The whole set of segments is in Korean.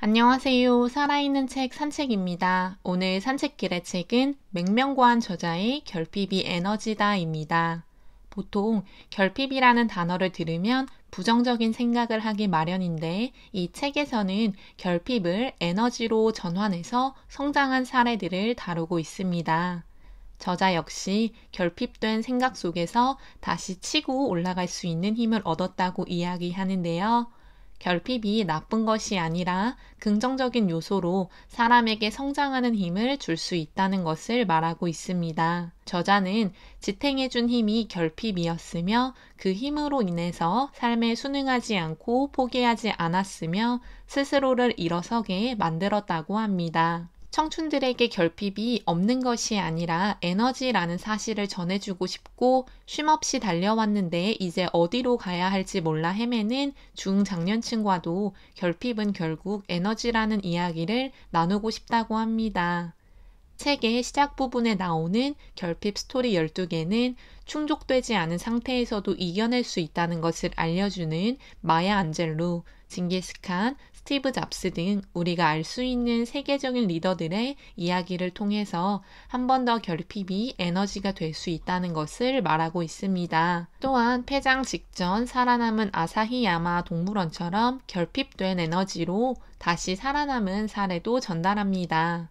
안녕하세요. 살아있는 책 산책입니다. 오늘 산책길의 책은 맹명관 저자의 결핍이 에너지다입니다. 보통 결핍이라는 단어를 들으면 부정적인 생각을 하기 마련인데 이 책에서는 결핍을 에너지로 전환해서 성장한 사례들을 다루고 있습니다. 저자 역시 결핍된 생각 속에서 다시 치고 올라갈 수 있는 힘을 얻었다고 이야기하는데요. 결핍이 나쁜 것이 아니라 긍정적인 요소로 사람에게 성장하는 힘을 줄 수 있다는 것을 말하고 있습니다. 저자는 지탱해준 힘이 결핍이었으며 그 힘으로 인해서 삶에 순응하지 않고 포기하지 않았으며 스스로를 일어서게 만들었다고 합니다. 청춘들에게 결핍이 없는 것이 아니라 에너지라는 사실을 전해주고 싶고 쉼없이 달려왔는데 이제 어디로 가야 할지 몰라 헤매는 중장년층과도 결핍은 결국 에너지라는 이야기를 나누고 싶다고 합니다. 책의 시작 부분에 나오는 결핍 스토리 12개는 충족되지 않은 상태에서도 이겨낼 수 있다는 것을 알려주는 마야 안젤루, 징기스칸, 스티브 잡스 등 우리가 알 수 있는 세계적인 리더들의 이야기를 통해서 한 번 더 결핍이 에너지가 될 수 있다는 것을 말하고 있습니다. 또한 폐장 직전 살아남은 아사히야마 동물원처럼 결핍된 에너지로 다시 살아남은 사례도 전달합니다.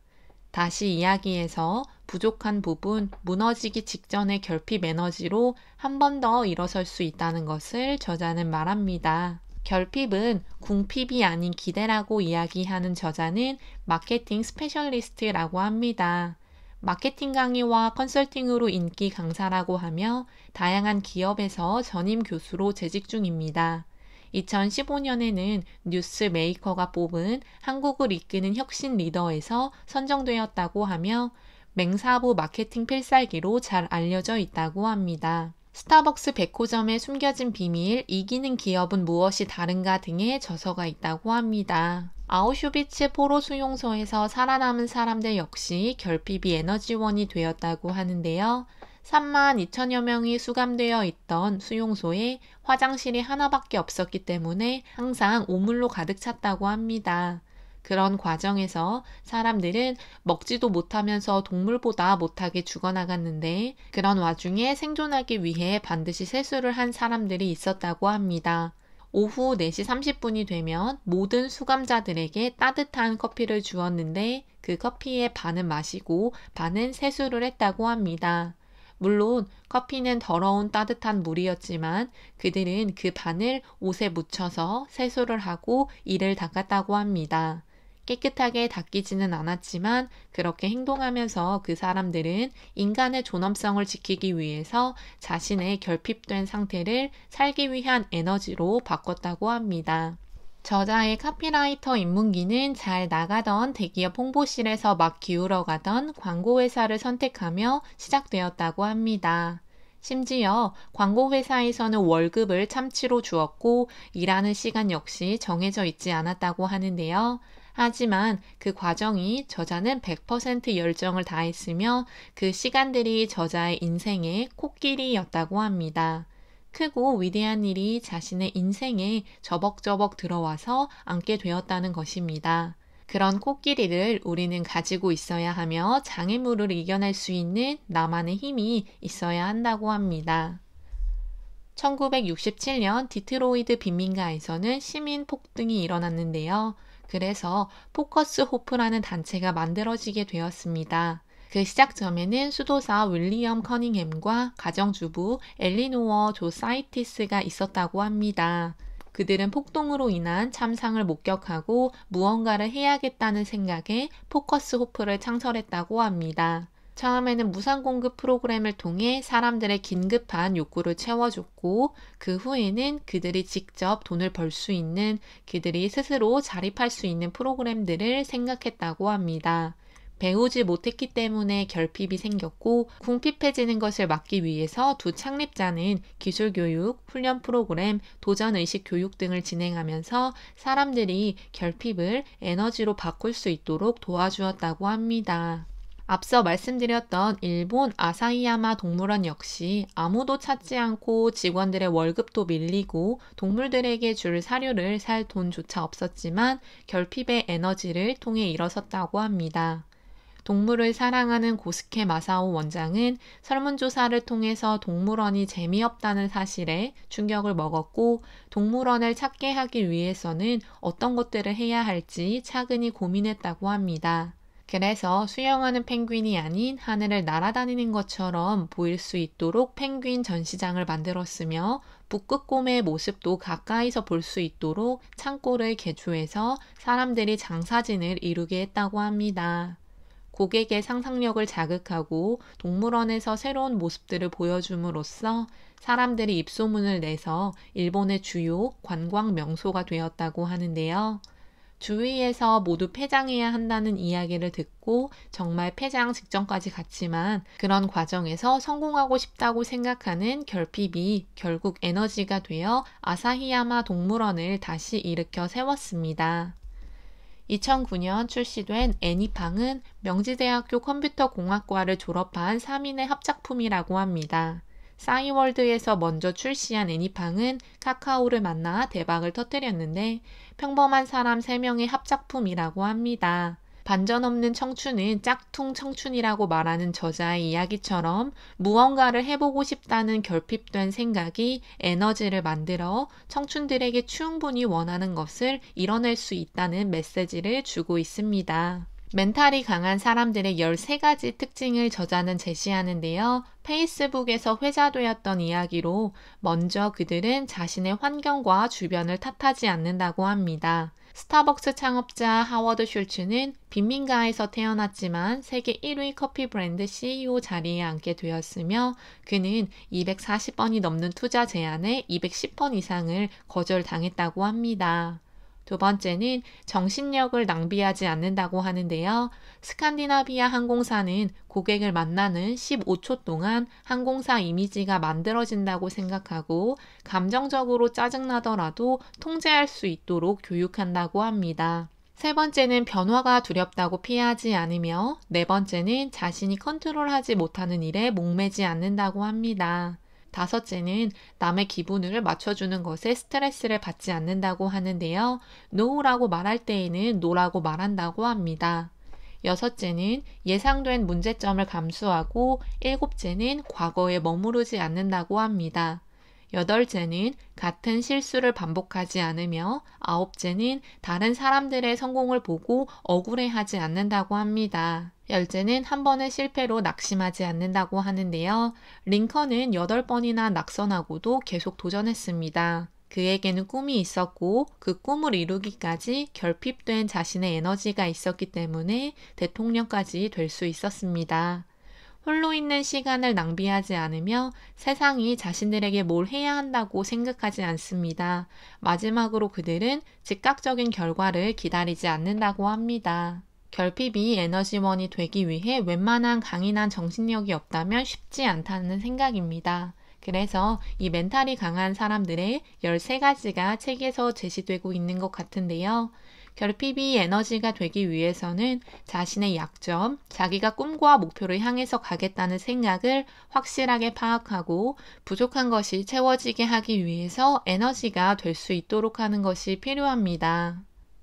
다시 이야기해서 부족한 부분, 무너지기 직전의 결핍 에너지로 한 번 더 일어설 수 있다는 것을 저자는 말합니다. 결핍은 궁핍이 아닌 기대라고 이야기하는 저자는 마케팅 스페셜리스트라고 합니다. 마케팅 강의와 컨설팅으로 인기 강사라고 하며 다양한 기업에서 전임 교수로 재직 중입니다. 2015년에는 뉴스메이커가 뽑은 한국을 이끄는 혁신 리더에서 선정되었다고 하며 맹사부 마케팅 필살기로 잘 알려져 있다고 합니다. 스타벅스 100호점의 숨겨진 비밀, 이기는 기업은 무엇이 다른가 등의 저서가 있다고 합니다. 아우슈비츠 포로 수용소에서 살아남은 사람들 역시 결핍이 에너지원이 되었다고 하는데요. 32,000여 명이 수감되어 있던 수용소에 화장실이 하나밖에 없었기 때문에 항상 오물로 가득 찼다고 합니다. 그런 과정에서 사람들은 먹지도 못하면서 동물보다 못하게 죽어나갔는데 그런 와중에 생존하기 위해 반드시 세수를 한 사람들이 있었다고 합니다. 오후 4시 30분이 되면 모든 수감자들에게 따뜻한 커피를 주었는데 그 커피의 반은 마시고 반은 세수를 했다고 합니다. 물론 커피는 더러운 따뜻한 물이었지만 그들은 그 반을 옷에 묻혀서 세수를 하고 이를 닦았다고 합니다. 깨끗하게 닦이지는 않았지만 그렇게 행동하면서 그 사람들은 인간의 존엄성을 지키기 위해서 자신의 결핍된 상태를 살기 위한 에너지로 바꿨다고 합니다. 저자의 카피라이터 입문기는 잘 나가던 대기업 홍보실에서 막 기울어 가던 광고회사를 선택하며 시작되었다고 합니다. 심지어 광고회사에서는 월급을 참치로 주었고 일하는 시간 역시 정해져 있지 않았다고 하는데요. 하지만 그 과정이 저자는 100% 열정을 다했으며 그 시간들이 저자의 인생의 코끼리였다고 합니다. 크고 위대한 일이 자신의 인생에 저벅저벅 들어와서 앉게 되었다는 것입니다. 그런 코끼리를 우리는 가지고 있어야 하며 장애물을 이겨낼 수 있는 나만의 힘이 있어야 한다고 합니다. 1967년 디트로이트 빈민가에서는 시민 폭등이 일어났는데요. 그래서 포커스 호프라는 단체가 만들어지게 되었습니다. 그 시작점에는 수도사 윌리엄 커닝햄과 가정주부 엘리노어 조사이티스가 있었다고 합니다. 그들은 폭동으로 인한 참상을 목격하고 무언가를 해야겠다는 생각에 포커스 호프를 창설했다고 합니다. 처음에는 무상 공급 프로그램을 통해 사람들의 긴급한 욕구를 채워줬고 그 후에는 그들이 직접 돈을 벌 수 있는 그들이 스스로 자립할 수 있는 프로그램들을 생각했다고 합니다. 배우지 못했기 때문에 결핍이 생겼고 궁핍해지는 것을 막기 위해서 두 창립자는 기술교육, 훈련 프로그램, 도전의식 교육 등을 진행하면서 사람들이 결핍을 에너지로 바꿀 수 있도록 도와주었다고 합니다. 앞서 말씀드렸던 일본 아사히야마 동물원 역시 아무도 찾지 않고 직원들의 월급도 밀리고 동물들에게 줄 사료를 살 돈조차 없었지만 결핍의 에너지를 통해 일어섰다고 합니다. 동물을 사랑하는 고스케 마사오 원장은 설문조사를 통해서 동물원이 재미없다는 사실에 충격을 먹었고 동물원을 찾게 하기 위해서는 어떤 것들을 해야 할지 차근히 고민했다고 합니다. 그래서 수영하는 펭귄이 아닌 하늘을 날아다니는 것처럼 보일 수 있도록 펭귄 전시장을 만들었으며 북극곰의 모습도 가까이서 볼 수 있도록 창고를 개조해서 사람들이 장사진을 이루게 했다고 합니다. 고객의 상상력을 자극하고 동물원에서 새로운 모습들을 보여줌으로써 사람들이 입소문을 내서 일본의 주요 관광 명소가 되었다고 하는데요. 주위에서 모두 폐장해야 한다는 이야기를 듣고 정말 폐장 직전까지 갔지만 그런 과정에서 성공하고 싶다고 생각하는 결핍이 결국 에너지가 되어 아사히야마 동물원을 다시 일으켜 세웠습니다. 2009년 출시된 애니팡은 명지대학교 컴퓨터공학과를 졸업한 3인의 합작품이라고 합니다. 싸이월드에서 먼저 출시한 애니팡은 카카오를 만나 대박을 터뜨렸는데 평범한 사람 3명의 합작품이라고 합니다. 반전 없는 청춘은 짝퉁 청춘이라고 말하는 저자의 이야기처럼 무언가를 해보고 싶다는 결핍된 생각이 에너지를 만들어 청춘들에게 충분히 원하는 것을 이뤄낼 수 있다는 메시지를 주고 있습니다. 멘탈이 강한 사람들의 13가지 특징을 저자는 제시하는데요. 페이스북에서 회자되었던 이야기로 먼저 그들은 자신의 환경과 주변을 탓하지 않는다고 합니다. 스타벅스 창업자 하워드 슐츠는 빈민가에서 태어났지만 세계 1위 커피 브랜드 CEO 자리에 앉게 되었으며 그는 240번이 넘는 투자 제안에 210번 이상을 거절당했다고 합니다. 두 번째는 정신력을 낭비하지 않는다고 하는데요. 스칸디나비아 항공사는 고객을 만나는 15초 동안 항공사 이미지가 만들어진다고 생각하고 감정적으로 짜증나더라도 통제할 수 있도록 교육한다고 합니다. 세 번째는 변화가 두렵다고 피하지 않으며 네 번째는 자신이 컨트롤하지 못하는 일에 목매지 않는다고 합니다. 다섯째는 남의 기분을 맞춰주는 것에 스트레스를 받지 않는다고 하는데요. 노라고 말할 때에는 노라고 말한다고 합니다. 여섯째는 예상된 문제점을 감수하고 일곱째는 과거에 머무르지 않는다고 합니다. 여덟째는 같은 실수를 반복하지 않으며 아홉째는 다른 사람들의 성공을 보고 억울해하지 않는다고 합니다. 열째는 한 번의 실패로 낙심하지 않는다고 하는데요. 링컨은 8번이나 낙선하고도 계속 도전했습니다. 그에게는 꿈이 있었고 그 꿈을 이루기까지 결핍된 자신의 에너지가 있었기 때문에 대통령까지 될 수 있었습니다. 홀로 있는 시간을 낭비하지 않으며 세상이 자신들에게 뭘 해야 한다고 생각하지 않습니다. 마지막으로 그들은 즉각적인 결과를 기다리지 않는다고 합니다. 결핍이 에너지원이 되기 위해 웬만한 강인한 정신력이 없다면 쉽지 않다는 생각입니다. 그래서 이 멘탈이 강한 사람들의 13가지가 책에서 제시되고 있는 것 같은데요. 결핍이 에너지가 되기 위해서는 자신의 약점, 자기가 꿈과 목표를 향해서 가겠다는 생각을 확실하게 파악하고 부족한 것이 채워지게 하기 위해서 에너지가 될 수 있도록 하는 것이 필요합니다.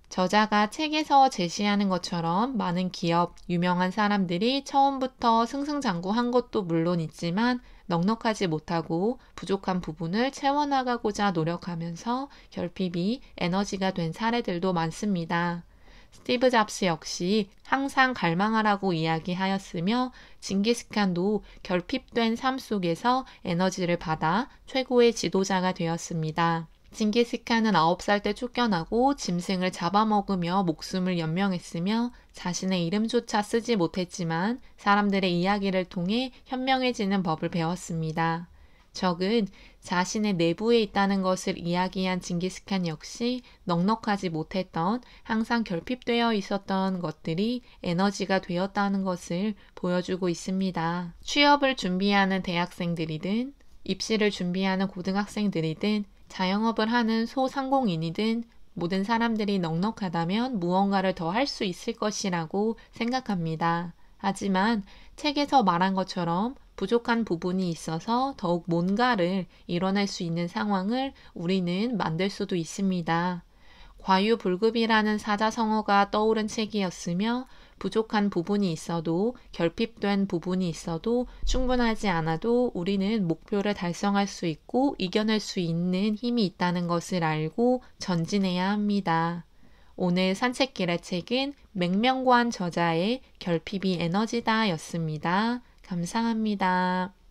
저자가 책에서 제시하는 것처럼 많은 기업, 유명한 사람들이 처음부터 승승장구한 것도 물론 있지만 넉넉하지 못하고 부족한 부분을 채워나가고자 노력하면서 결핍이 에너지가 된 사례들도 많습니다. 스티브 잡스 역시 항상 갈망하라고 이야기하였으며 징기스칸도 결핍된 삶 속에서 에너지를 받아 최고의 지도자가 되었습니다. 징기스칸은 9살 때 쫓겨나고 짐승을 잡아먹으며 목숨을 연명했으며 자신의 이름조차 쓰지 못했지만 사람들의 이야기를 통해 현명해지는 법을 배웠습니다. 적은 자신의 내부에 있다는 것을 이야기한 징기스칸 역시 넉넉하지 못했던 항상 결핍되어 있었던 것들이 에너지가 되었다는 것을 보여주고 있습니다. 취업을 준비하는 대학생들이든 입시를 준비하는 고등학생들이든 자영업을 하는 소상공인이든 모든 사람들이 넉넉하다면 무언가를 더 할 수 있을 것이라고 생각합니다. 하지만 책에서 말한 것처럼 부족한 부분이 있어서 더욱 뭔가를 이뤄낼 수 있는 상황을 우리는 만들 수도 있습니다. 과유불급이라는 사자성어가 떠오른 책이었으며 부족한 부분이 있어도 결핍된 부분이 있어도 충분하지 않아도 우리는 목표를 달성할 수 있고 이겨낼 수 있는 힘이 있다는 것을 알고 전진해야 합니다. 오늘 산책길의 책은 맹명관 저자의 결핍이 에너지다 였습니다. 감사합니다.